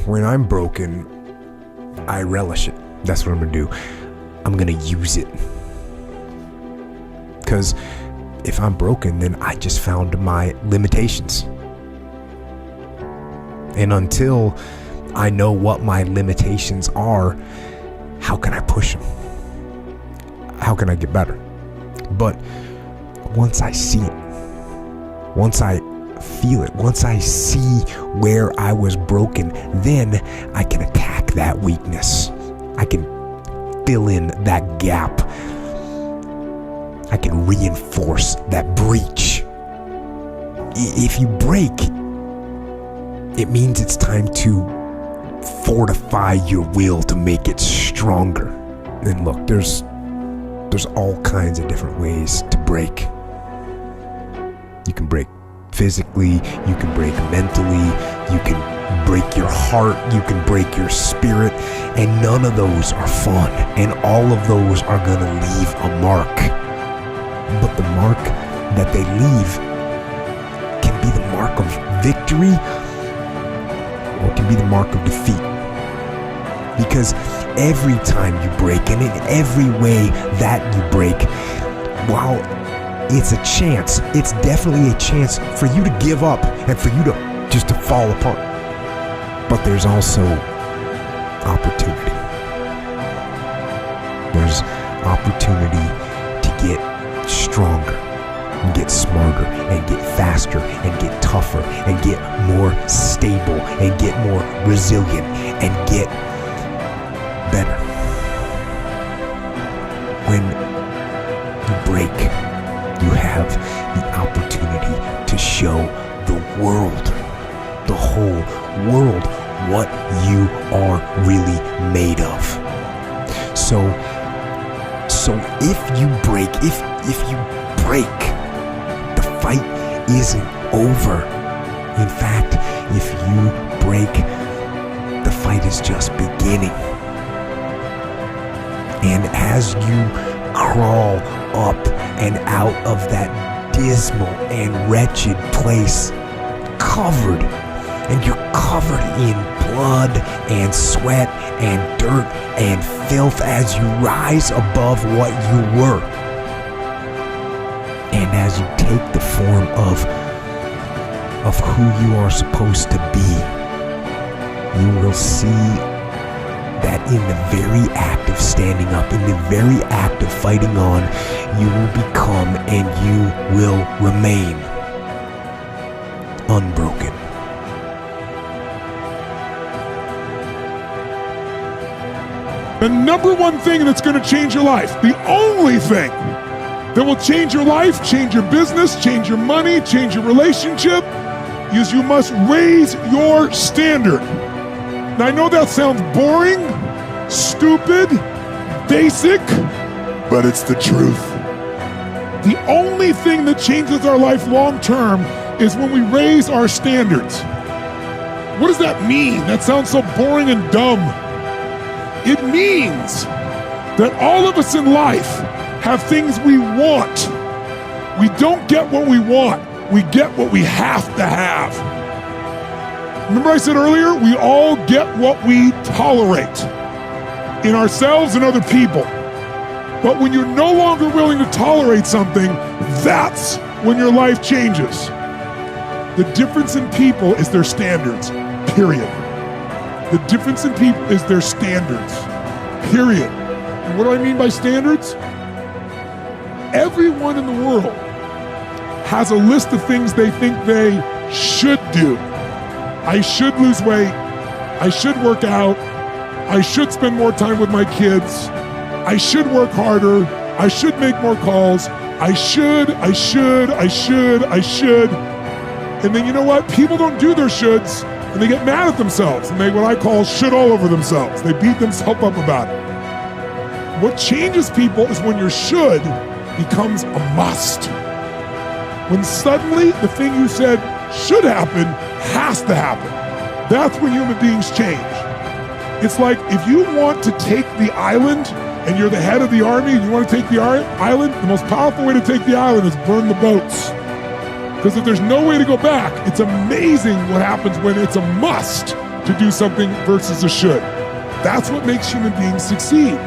when I'm broken, I relish it. That's what I'm gonna do. I'm gonna use it. Because if I'm broken, then I just found my limitations. And until I know what my limitations are, how can I push them? How can I get better? But once I see it, once I feel it, once I see where I was broken, then I can attack that weakness. I can fill in that gap. I can reinforce that breach. If you break, it means it's time to fortify your will to make it stronger. And look, there's all kinds of different ways to break. You can break physically, you can break mentally, you can break your heart, you can break your spirit, and none of those are fun, and all of those are gonna leave a mark. But the mark that they leave can be the mark of victory, or it can be the mark of defeat. Because every time you break, and in every way that you break, while it's a chance, it's definitely a chance for you to give up and for you to just to fall apart. But there's also opportunity. There's opportunity to get stronger and get smarter and get faster and get tougher and get more stable and get more resilient and get better. When you break, you have the opportunity to show the world, the whole world, what you are really made of. So if you break, if you break, the fight isn't over. In fact, if you break, the fight is just beginning. And as you crawl up and out of that dismal and wretched place, covered, and you're covered in blood and sweat and dirt and filth as you rise above what you were. And as you take the form of who you are supposed to be, you will see that in the very act of standing up, in the very act of fighting on, you will become and you will remain unbroken. The number one thing that's going to change your life, the only thing that will change your life, change your business, change your money, change your relationship, is you must raise your standard. Now, I know that sounds boring, stupid, basic, but it's the truth. The only thing that changes our life long term is when we raise our standards. What does that mean? That sounds so boring and dumb. It means that all of us in life have things we want. We don't get what we want. We get what we have to have. Remember I said earlier, we all get what we tolerate in ourselves and other people. But when you're no longer willing to tolerate something, that's when your life changes. The difference in people is their standards, period. The difference in people is their standards, period. And what do I mean by standards? Everyone in the world has a list of things they think they should do. I should lose weight. I should work out. I should spend more time with my kids. I should work harder. I should make more calls. I should. And then you know what? People don't do their shoulds and they get mad at themselves and they what I call should all over themselves. They beat themselves up about it. What changes people is when your should becomes a must. When suddenly the thing you said should happen has to happen. That's when human beings change. It's like if you want to take the island and you're the head of the army and you want to take the island, the most powerful way to take the island is burn the boats. Because if there's no way to go back, it's amazing what happens when it's a must to do something versus a should. That's what makes human beings succeed.